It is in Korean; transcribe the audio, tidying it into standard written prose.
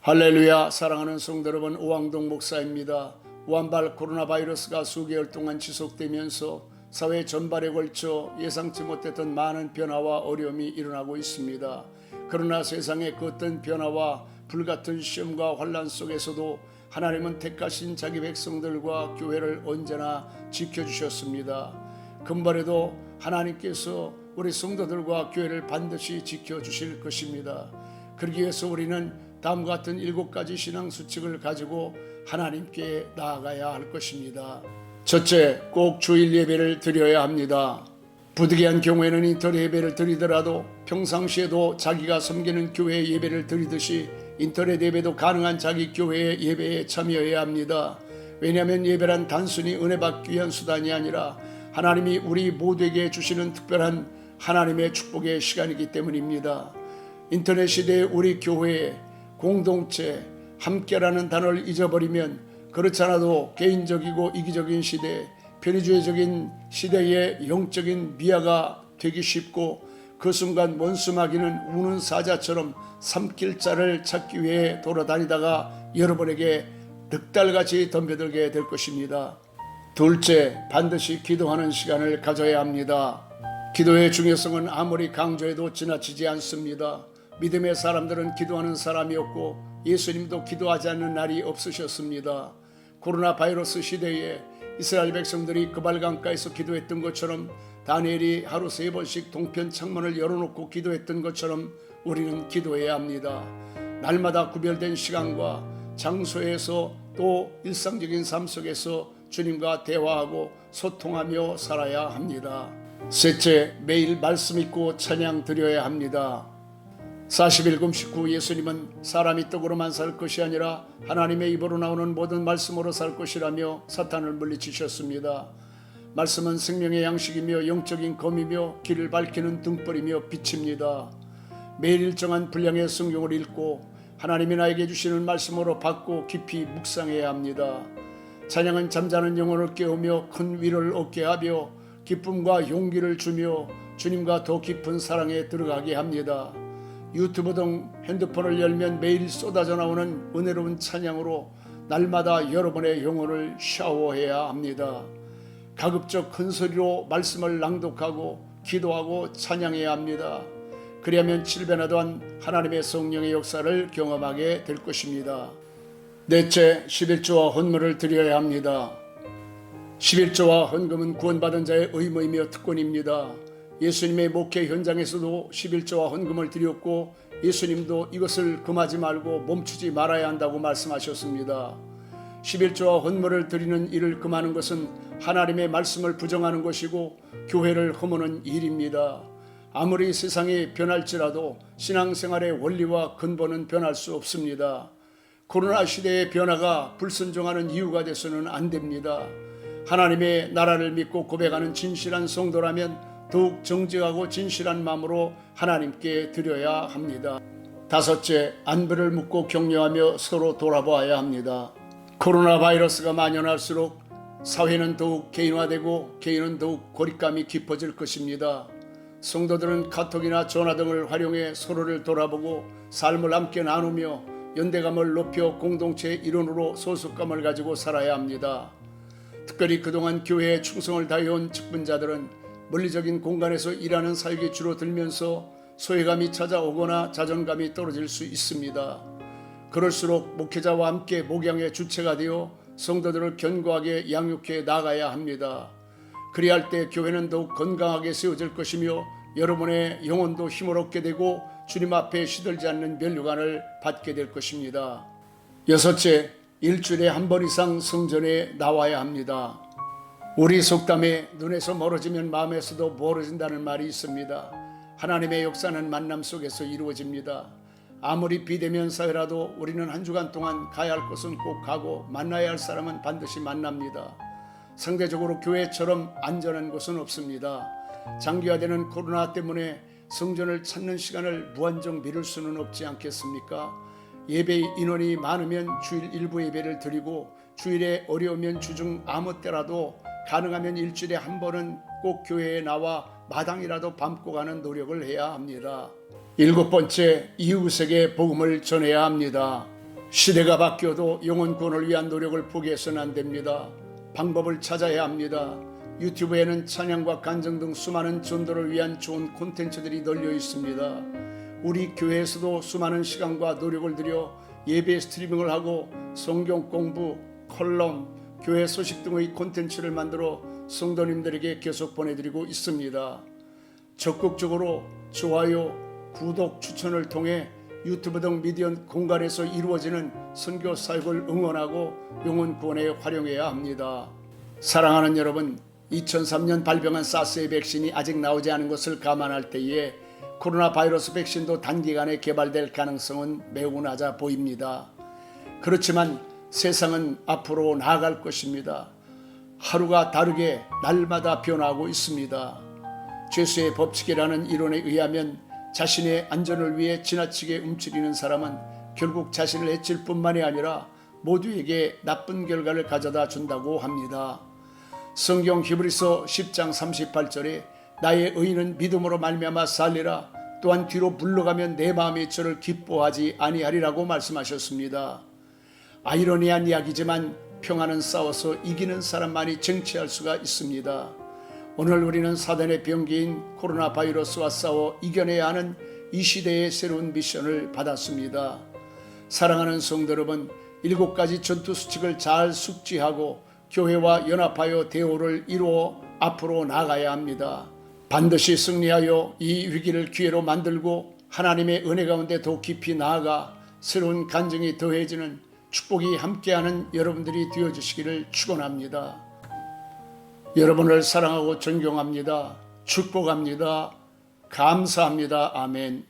할렐루야. 사랑하는 성도 여러분, 오왕동 목사입니다. 우한발 코로나 바이러스가 수개월 동안 지속되면서 사회 전반에 걸쳐 예상치 못했던 많은 변화와 어려움이 일어나고 있습니다. 그러나 세상의 그 어떤 변화와 불같은 시험과 환난 속에서도 하나님은 택하신 자기 백성들과 교회를 언제나 지켜주셨습니다. 금번에도 하나님께서 우리 성도들과 교회를 반드시 지켜주실 것입니다. 그러기 위해서 우리는 다음과 같은 7가지 신앙 수칙을 가지고 하나님께 나아가야 할 것입니다. 첫째, 꼭 주일 예배를 드려야 합니다. 부득이한 경우에는 인터넷 예배를 드리더라도 평상시에도 자기가 섬기는 교회 예배를 드리듯이 인터넷 예배도 가능한 자기 교회의 예배에 참여해야 합니다. 왜냐하면 예배란 단순히 은혜 받기 위한 수단이 아니라 하나님이 우리 모두에게 주시는 특별한 하나님의 축복의 시간이기 때문입니다. 인터넷 시대의 우리 교회에 공동체, 함께라는 단어를 잊어버리면 그렇지 않아도 개인적이고 이기적인 시대, 편의주의적인 시대의 영적인 미아가 되기 쉽고 그 순간 원수마귀는 우는 사자처럼 삼킬 자를 찾기 위해 돌아다니다가 여러분에게 늑달같이 덤벼들게 될 것입니다. 둘째, 반드시 기도하는 시간을 가져야 합니다. 기도의 중요성은 아무리 강조해도 지나치지 않습니다. 믿음의 사람들은 기도하는 사람이었고 예수님도 기도하지 않는 날이 없으셨습니다. 코로나 바이러스 시대에 이스라엘 백성들이 그발강가에서 기도했던 것처럼 다니엘이 하루 3번씩 동편 창문을 열어놓고 기도했던 것처럼 우리는 기도해야 합니다. 날마다 구별된 시간과 장소에서 또 일상적인 삶 속에서 주님과 대화하고 소통하며 살아야 합니다. 셋째, 매일 말씀 읽고 찬양 드려야 합니다. 40일 금식 후 예수님은 사람이 떡으로만 살 것이 아니라 하나님의 입으로 나오는 모든 말씀으로 살 것이라며 사탄을 물리치셨습니다. 말씀은 생명의 양식이며 영적인 검이며 길을 밝히는 등불이며 빛입니다. 매일 일정한 분량의 성경을 읽고 하나님이 나에게 주시는 말씀으로 받고 깊이 묵상해야 합니다. 찬양은 잠자는 영혼을 깨우며 큰 위로를 얻게 하며 기쁨과 용기를 주며 주님과 더 깊은 사랑에 들어가게 합니다. 유튜브 등 핸드폰을 열면 매일 쏟아져 나오는 은혜로운 찬양으로 날마다 여러분의 영혼을 샤워해야 합니다. 가급적 큰 소리로 말씀을 낭독하고 기도하고 찬양해야 합니다. 그리하면 7배나도한 하나님의 성령의 역사를 경험하게 될 것입니다. 넷째, 11조와 헌물을 드려야 합니다. 11조와 헌금은 구원받은 자의 의무이며 특권입니다. 예수님의 목회 현장에서도 11조와 헌금을 드렸고 예수님도 이것을 금하지 말고 멈추지 말아야 한다고 말씀하셨습니다. 11조와 헌물을 드리는 일을 금하는 것은 하나님의 말씀을 부정하는 것이고 교회를 허무는 일입니다. 아무리 세상이 변할지라도 신앙생활의 원리와 근본은 변할 수 없습니다. 코로나 시대의 변화가 불순종하는 이유가 돼서는 안 됩니다. 하나님의 나라를 믿고 고백하는 진실한 성도라면 더욱 정직하고 진실한 마음으로 하나님께 드려야 합니다. 다섯째, 안부를 묻고 격려하며 서로 돌아보아야 합니다. 코로나 바이러스가 만연할수록 사회는 더욱 개인화되고 개인은 더욱 고립감이 깊어질 것입니다. 성도들은 카톡이나 전화 등을 활용해 서로를 돌아보고 삶을 함께 나누며 연대감을 높여 공동체의 일원으로 소속감을 가지고 살아야 합니다. 특별히 그동안 교회에 충성을 다해온 직분자들은 물리적인 공간에서 일하는 사역이 줄어들면서 소외감이 찾아오거나 자존감이 떨어질 수 있습니다. 그럴수록 목회자와 함께 목양의 주체가 되어 성도들을 견고하게 양육해 나가야 합니다. 그리할 때 교회는 더욱 건강하게 세워질 것이며 여러분의 영혼도 힘을 얻게 되고 주님 앞에 시들지 않는 면류관을 받게 될 것입니다. 여섯째, 일주일에 한 번 이상 성전에 나와야 합니다. 우리 속담에 눈에서 멀어지면 마음에서도 멀어진다는 말이 있습니다. 하나님의 역사는 만남 속에서 이루어집니다. 아무리 비대면 사회라도 우리는 한 주간 동안 가야 할 곳은 꼭 가고 만나야 할 사람은 반드시 만납니다. 상대적으로 교회처럼 안전한 곳은 없습니다. 장기화되는 코로나 때문에 성전을 찾는 시간을 무한정 미룰 수는 없지 않겠습니까? 예배 인원이 많으면 주일 일부 예배를 드리고 주일에 어려우면 주중 아무 때라도 가능하면 일주일에 한 번은 꼭 교회에 나와 마당이라도 밟고 가는 노력을 해야 합니다. 7번째, 이웃에게 복음을 전해야 합니다. 시대가 바뀌어도 영혼 구원을 위한 노력을 포기해서는 안 됩니다. 방법을 찾아야 합니다. 유튜브에는 찬양과 간증 등 수많은 전도를 위한 좋은 콘텐츠들이 널려 있습니다. 우리 교회에서도 수많은 시간과 노력을 들여 예배 스트리밍을 하고 성경 공부, 컬럼, 교회 소식 등의 콘텐츠를 만들어 성도님들에게 계속 보내드리고 있습니다. 적극적으로 좋아요, 구독, 추천을 통해 유튜브 등 미디어 공간에서 이루어지는 선교 사역을 응원하고 영혼 구원에 활용해야 합니다. 사랑하는 여러분, 2003년 발병한 사스의 백신이 아직 나오지 않은 것을 감안할 때에 코로나 바이러스 백신도 단기간에 개발될 가능성은 매우 낮아 보입니다. 그렇지만 세상은 앞으로 나아갈 것입니다. 하루가 다르게 날마다 변화하고 있습니다. 죄수의 법칙이라는 이론에 의하면 자신의 안전을 위해 지나치게 움츠리는 사람은 결국 자신을 해칠 뿐만이 아니라 모두에게 나쁜 결과를 가져다 준다고 합니다. 성경 히브리서 10장 38절에 나의 의인은 믿음으로 말미암아 살리라, 또한 뒤로 물러가면 내 마음이 저를 기뻐하지 아니하리라고 말씀하셨습니다. 아이러니한 이야기지만 평화는 싸워서 이기는 사람만이 쟁취할 수가 있습니다. 오늘 우리는 사단의 병기인 코로나 바이러스와 싸워 이겨내야 하는 이 시대의 새로운 미션을 받았습니다. 사랑하는 성도 여러분, 7가지 전투 수칙을 잘 숙지하고 교회와 연합하여 대오를 이루어 앞으로 나가야 합니다. 반드시 승리하여 이 위기를 기회로 만들고 하나님의 은혜 가운데 더 깊이 나아가 새로운 간증이 더해지는 축복이 함께하는 여러분들이 되어주시기를 축원합니다. 여러분을 사랑하고 존경합니다. 축복합니다. 감사합니다. 아멘.